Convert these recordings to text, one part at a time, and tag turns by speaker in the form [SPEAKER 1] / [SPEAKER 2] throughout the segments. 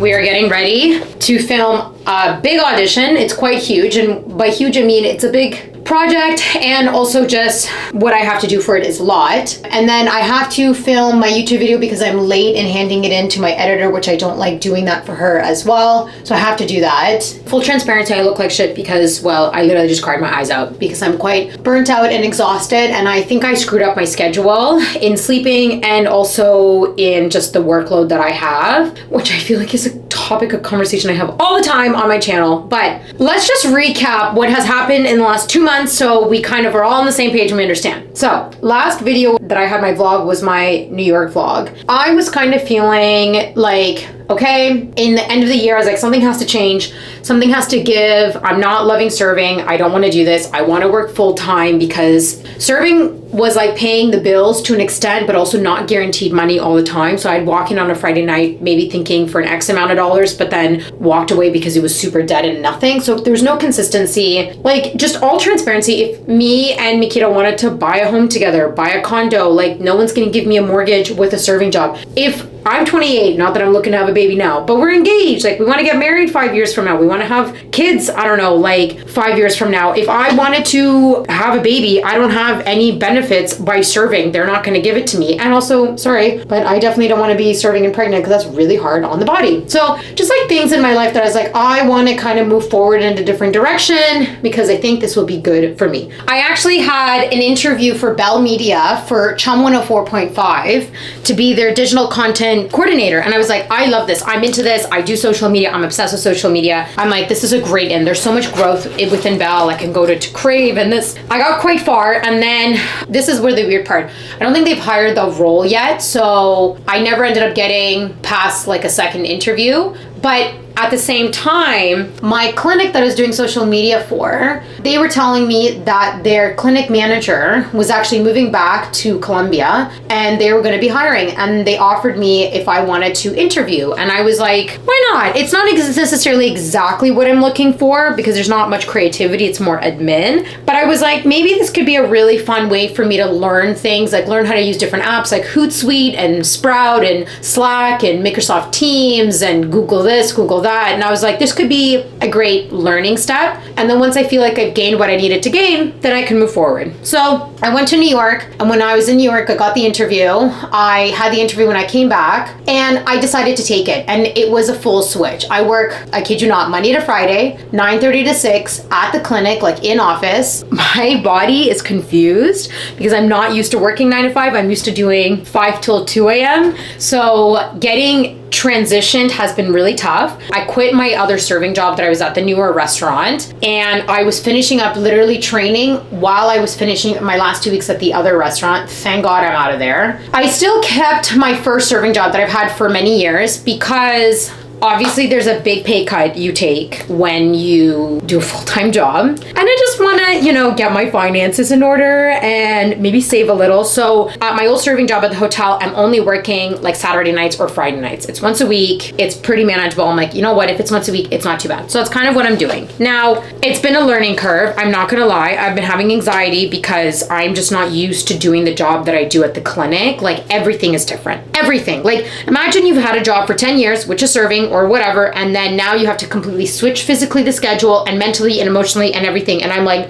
[SPEAKER 1] We are getting ready to film a big audition. It's quite huge, and by huge I mean it's a big project, and also just what I have to do for it is a lot. And then I have to film my YouTube video because I'm late in handing it in to my editor, which I don't like doing that for her as well. So I have to do that. Full transparency, I look like shit because, well, I literally just cried my eyes out because I'm quite burnt out and exhausted, and I think I screwed up my schedule in sleeping and also in just the workload that I have, which I feel like is a topic of conversation I have all the time on my channel. But let's just recap what has happened in the last 2 months so we kind of are all on the same page and we understand. So last video that I had my vlog was my New York vlog. I was kind of feeling like, okay, in the end of the year, I was like, something has to change. Something has to give. I'm not loving serving. I don't want to do this. I want to work full time because serving was like paying the bills to an extent, but also not guaranteed money all the time. So I'd walk in on a Friday night, maybe thinking for an X amount of dollars, but then walked away because it was super dead and nothing. So there's no consistency. Like, just all transparency. If me and Mikita wanted to buy a home together, buy a condo, like no one's going to give me a mortgage with a serving job. If I'm 28, not that I'm looking to have a baby now, but we're engaged. Like, we want to get married 5 years from now. We want to have kids, I don't know, like 5 years from now. If I wanted to have a baby, I don't have any benefits by serving. They're not going to give it to me. And also, sorry, but I definitely don't want to be serving and pregnant because that's really hard on the body. So just like things in my life that I was like, I want to kind of move forward in a different direction because I think this will be good for me. I actually had an interview for Bell Media for Chum 104.5 to be their digital content coordinator, and I was like, I love this, I'm into this, I do social media, I'm obsessed with social media. I'm like, this is a great, and there's so much growth within Bell. I can go to Crave, and this, I got quite far, and then this is where the weird part, I don't think they've hired the role yet, so I never ended up getting past like a second interview. But at the same time, my clinic that I was doing social media for, they were telling me that their clinic manager was actually moving back to Colombia and they were going to be hiring, and they offered me if I wanted to interview. And I was like, why not? It's not necessarily exactly what I'm looking for because there's not much creativity, it's more admin. But I was like, maybe this could be a really fun way for me to learn things, like learn how to use different apps like Hootsuite and Sprout and Slack and Microsoft Teams and Google this, Google that. And I was like, this could be a great learning step. And then once I feel like I've gained what I needed to gain, then I can move forward. So I went to New York, and when I was in New York, I got the interview. I had the interview when I came back, and I decided to take it. And it was a full switch. I work, I kid you not, Monday to Friday, 9:30 to 6 at the clinic, like in office. My body is confused because I'm not used to working 9 to 5. I'm used to doing 5 till 2 a.m. So getting transitioned has been really tough. I quit my other serving job that I was at, the newer restaurant, and I was finishing up literally training while I was finishing my last 2 weeks at the other restaurant. Thank God I'm out of there. I still kept my first serving job that I've had for many years because obviously there's a big pay cut you take when you do a full-time job. And I just want to, you know, get my finances in order and maybe save a little. So at my old serving job at the hotel, I'm only working like Saturday nights or Friday nights. It's once a week. It's pretty manageable. I'm like, you know what? If it's once a week, it's not too bad. So that's kind of what I'm doing. Now, it's been a learning curve. I'm not going to lie. I've been having anxiety because I'm just not used to doing the job that I do at the clinic. Like, everything is different. Everything. Like, imagine you've had a job for 10 years, which is serving or whatever, and then now you have to completely switch physically the schedule and mentally and emotionally and everything. And I'm like,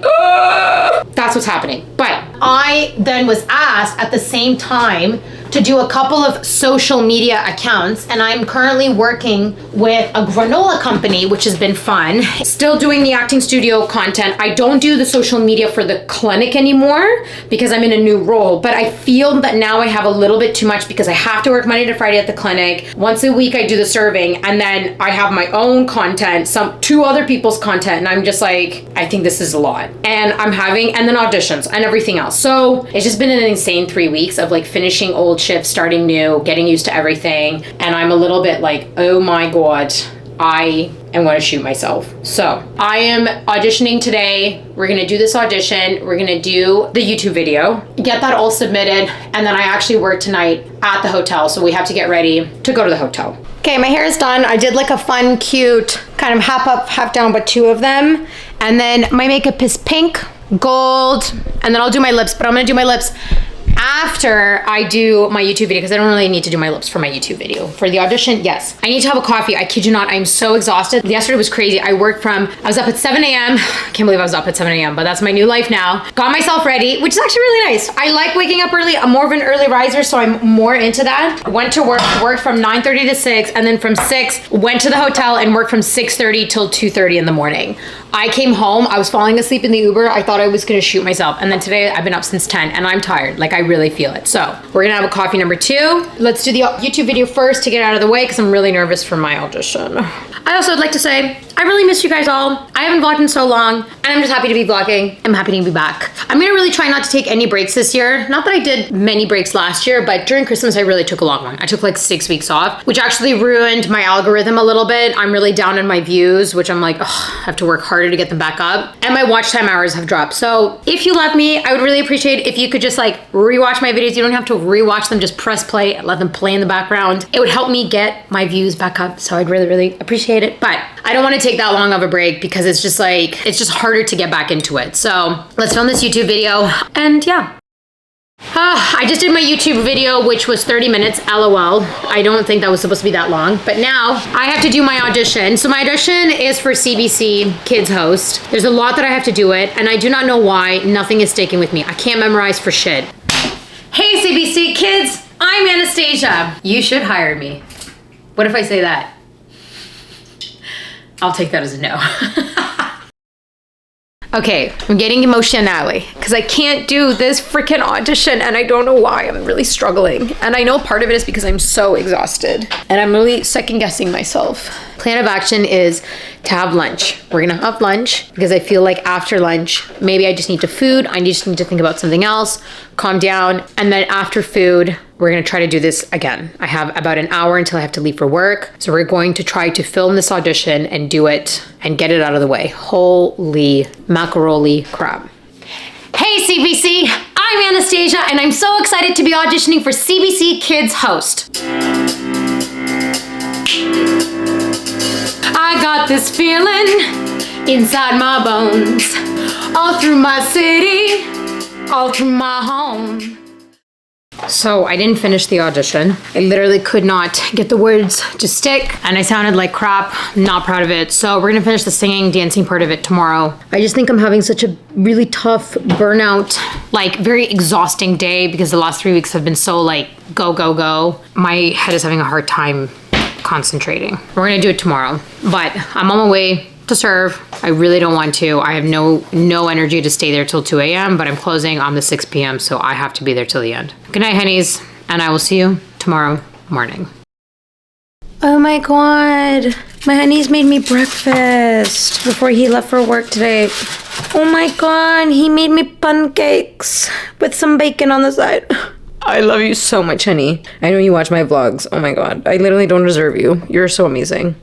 [SPEAKER 1] that's what's happening. But I then was asked at the same time to do a couple of social media accounts, and I'm currently working with a granola company, which has been fun. Still doing the acting studio content. I don't do the social media for the clinic anymore because I'm in a new role, but I feel that now I have a little bit too much because I have to work Monday to Friday at the clinic. Once a week I do the serving, and then I have my own content, two other people's content, and I'm just like, I think this is a lot. And and then auditions and everything else. So it's just been an insane 3 weeks of like finishing old shifts, starting new, getting used to everything. And I'm a little bit like, oh my God, I am going to shoot myself. So I am auditioning today. We're going to do this audition. We're going to do the YouTube video, get that all submitted. And then I actually work tonight at the hotel. So we have to get ready to go to the hotel. Okay, my hair is done. I did like a fun, cute, kind of half up, half down, but 2 of them. And then my makeup is pink, gold, and then I'll do my lips, but I'm going to do my lips after I do my YouTube video, because I don't really need to do my lips for my YouTube video. For the audition, yes. I need to have a coffee. I kid you not, I'm so exhausted. Yesterday was crazy. I was up at 7 a.m. I can't believe I was up at 7 a.m., but that's my new life now. Got myself ready, which is actually really nice. I like waking up early. I'm more of an early riser, so I'm more into that. Went to worked from 9:30 to 6, and then from 6, went to the hotel and worked from 6:30 till 2:30 in the morning. I came home, I was falling asleep in the Uber. I thought I was gonna shoot myself. And then today I've been up since 10 and I'm tired. Like, I really feel it. So we're gonna have a coffee number 2. Let's do the YouTube video first to get out of the way, because I'm really nervous for my audition. I also would like to say, I really miss you guys all. I haven't vlogged in so long, and I'm just happy to be vlogging. I'm happy to be back. I'm gonna really try not to take any breaks this year. Not that I did many breaks last year, but during Christmas, I really took a long one. I took like 6 weeks off, which actually ruined my algorithm a little bit. I'm really down in my views, which I'm like, ugh, I have to work harder to get them back up. And my watch time hours have dropped. So if you love me, I would really appreciate if you could just like rewatch my videos. You don't have to rewatch them, just press play and let them play in the background. It would help me get my views back up. So I'd really, really appreciate it. But I don't want to take that long of a break, because it's just harder to get back into it. So let's film this YouTube video, and yeah. I just did my YouTube video, which was 30 minutes, LOL. I don't think that was supposed to be that long, but now I have to do my audition. So my audition is for CBC Kids Host. There's a lot that I have to do it, and I do not know why. Nothing is sticking with me. I can't memorize for shit. Hey CBC Kids, I'm Anastasia. You should hire me. What if I say that? I'll take that as a no. Okay, I'm getting emotional because I can't do this freaking audition, and I don't know why. I'm really struggling. And I know part of it is because I'm so exhausted, and I'm really second guessing myself. Plan of action is to have lunch. We're gonna have lunch because I feel like after lunch, maybe I just need I just need to think about something else, calm down, and then after food, we're gonna try to do this again. I have about an hour until I have to leave for work. So we're going to try to film this audition and do it and get it out of the way. Holy macaroni crap. Hey CBC, I'm Anastasia, and I'm so excited to be auditioning for CBC Kids Host. I got this feeling inside my bones, all through my city, all through my home. So I didn't finish the audition. I literally could not get the words to stick, and I sounded like crap. Not proud of it. So we're gonna finish the singing, dancing part of it tomorrow. I just think I'm having such a really tough burnout, like very exhausting day, because the last 3 weeks have been so like go, go, go. My head is having a hard time concentrating. We're gonna do it tomorrow, but I'm on my way to serve. I really don't want to. I have no energy to stay there till 2 a.m., but I'm closing on the 6 p.m., so I have to be there till the end. Good night, honeys, and I will see you tomorrow morning. Oh my God, my honey's made me breakfast before he left for work today. Oh my God, he made me pancakes with some bacon on the side. I love you so much, honey. I know you watch my vlogs. Oh my God, I literally don't deserve you. You're so amazing.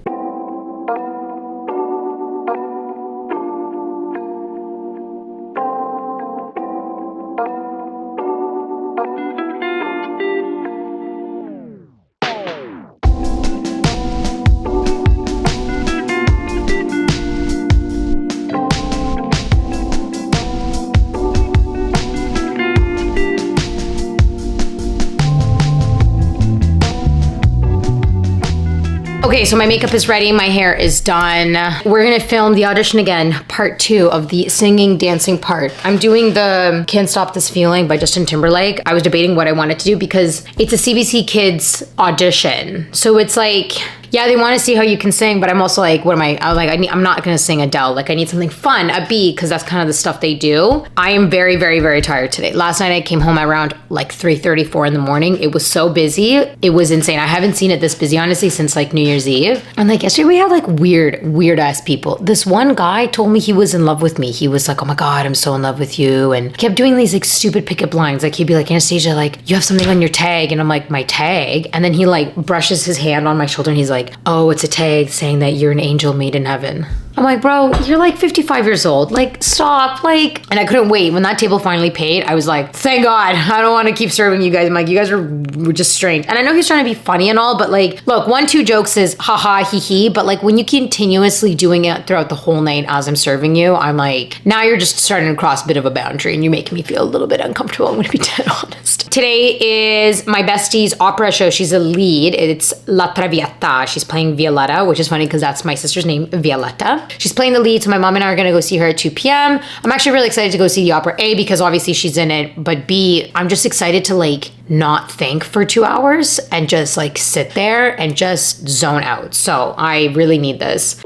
[SPEAKER 1] Okay, so my makeup is ready, my hair is done. We're gonna film the audition again, part 2 of the singing, dancing part. I'm doing the Can't Stop This Feeling by Justin Timberlake. I was debating what I wanted to do because it's a CBC Kids audition. So it's like, yeah, they want to see how you can sing, but I'm also like, I'm not gonna sing Adele. Like, I need something fun, upbeat, because that's kind of the stuff they do. I am very, very, very tired today. Last night I came home around like 3:34 in the morning. It was so busy. It was insane. I haven't seen it this busy, honestly, since like New Year's Eve. And like yesterday we had like weird ass people. This one guy told me he was in love with me. He was like, oh my God, I'm so in love with you. And kept doing these like stupid pickup lines. Like he'd be like, Anastasia, like you have something on your tag. And I'm like, my tag? And then he like brushes his hand on my shoulder and he's like, oh, it's a tag saying that you're an angel made in heaven. I'm like, bro, you're like 55 years old. Like, stop. Like, and I couldn't wait. When that table finally paid, I was like, thank God. I don't want to keep serving you guys. I'm like, you guys were just strange. And I know he's trying to be funny and all, but like, look, 1-2 jokes is haha, hee hee. But like, when you continuously doing it throughout the whole night as I'm serving you, I'm like, now you're just starting to cross a bit of a boundary and you're making me feel a little bit uncomfortable. I'm going to be dead honest. Today is my bestie's opera show. She's a lead. It's La Traviata. She's playing Violetta, which is funny because that's my sister's name, Violetta. She's playing the lead, so my mom and I are gonna go see her at 2 p.m. I'm actually really excited to go see the opera, A, because obviously she's in it, but B, I'm just excited to like not think for 2 hours and just like sit there and just zone out. So I really need this.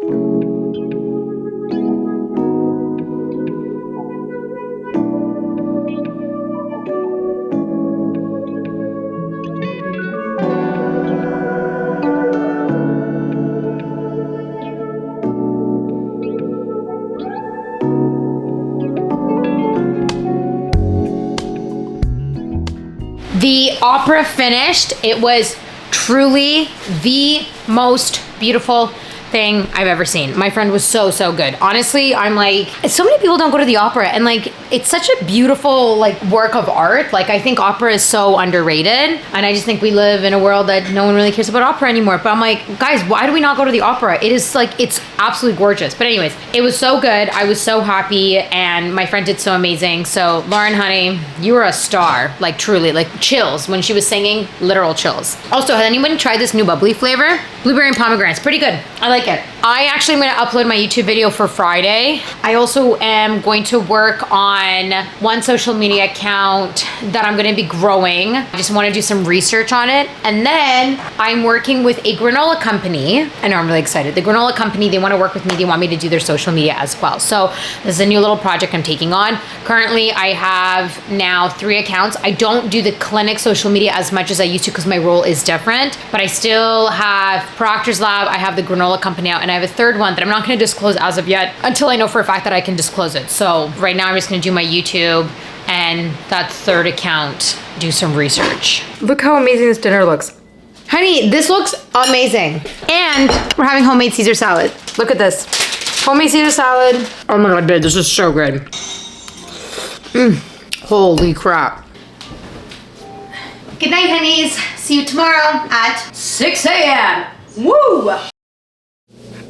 [SPEAKER 1] The opera finished. It was truly the most beautiful thing I've ever seen. My friend was so good. Honestly, I'm like, so many people don't go to the opera, and like, it's such a beautiful like work of art. Like, I think opera is so underrated, and I just think we live in a world that no one really cares about opera anymore. But I'm like, guys, why do we not go to the opera? It is like, it's absolutely gorgeous. But anyways, it was so good. I was so happy, and my friend did so amazing. So Lauren, honey, you were a star. Like, truly, like chills when she was singing, literal chills. Also, has anyone tried this new bubbly flavor? Blueberry and pomegranate. It's pretty good. I like it. I actually am going to upload my YouTube video for Friday. I also am going to work on one social media account that I'm going to be growing. I just want to do some research on it. And then I'm working with a granola company. I know, I'm really excited. The granola company, they want to work with me. They want me to do their social media as well. So this is a new little project I'm taking on. Currently, I have now 3 accounts. I don't do the clinic social media as much as I used to because my role is different, but I still have Proctor's Lab. I have the granola company out, and I have a third one that I'm not going to disclose as of yet until I know for a fact that I can disclose it. So right now I'm just going to do my YouTube and that third account, do some research. Look how amazing this dinner looks. Honey, this looks amazing. And we're having homemade Caesar salad. Look at this. Homemade Caesar salad. Oh my God, babe, this is so good. Holy crap. Good night, honeys. See you tomorrow at 6 a.m. Woo!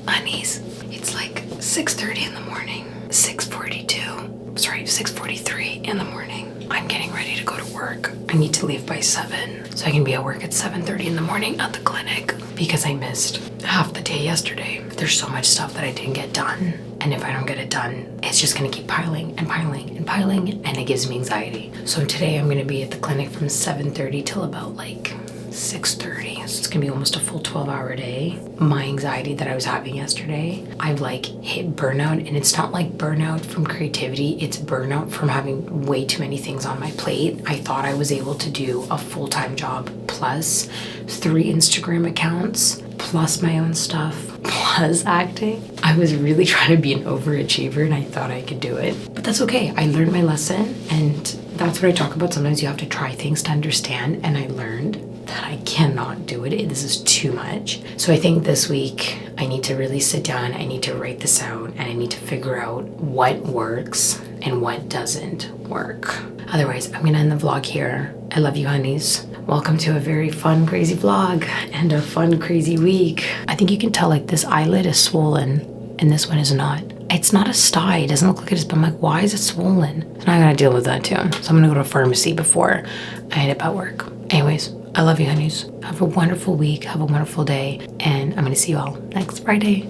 [SPEAKER 1] Honeys, it's like 6:30 in the morning. 6:43 in the morning. I'm getting ready to go to work. I need to leave by 7 so I can be at work at 7:30 in the morning at the clinic because I missed half the day yesterday. There's so much stuff that I didn't get done. And if I don't get it done, it's just gonna keep piling and piling and piling, and it gives me anxiety. So today I'm gonna be at the clinic from 7:30 till about like 6:30. So it's gonna be almost a full 12-hour day. My anxiety that I was having yesterday, I've like hit burnout, and it's not like burnout from creativity, it's burnout from having way too many things on my plate. I thought I was able to do a full-time job plus 3 Instagram accounts, plus my own stuff, plus acting. I was really trying to be an overachiever, and I thought I could do it. But that's okay. I learned my lesson, and that's what I talk about. Sometimes you have to try things to understand, and I learned that I cannot do it. This is too much. So I think this week I need to really sit down, I need to write this out, and I need to figure out what works and what doesn't work. Otherwise, I'm gonna end the vlog here. I love you, honeys. Welcome to a very fun, crazy vlog and a fun, crazy week. I think you can tell like this eyelid is swollen and this one is not. It's not a sty, it doesn't look like it is, but I'm like, why is it swollen? And I gotta deal with that too. So I'm gonna go to a pharmacy before I head up at work. Anyways, I love you, honeys. Have a wonderful week, have a wonderful day, and I'm gonna see you all next Friday.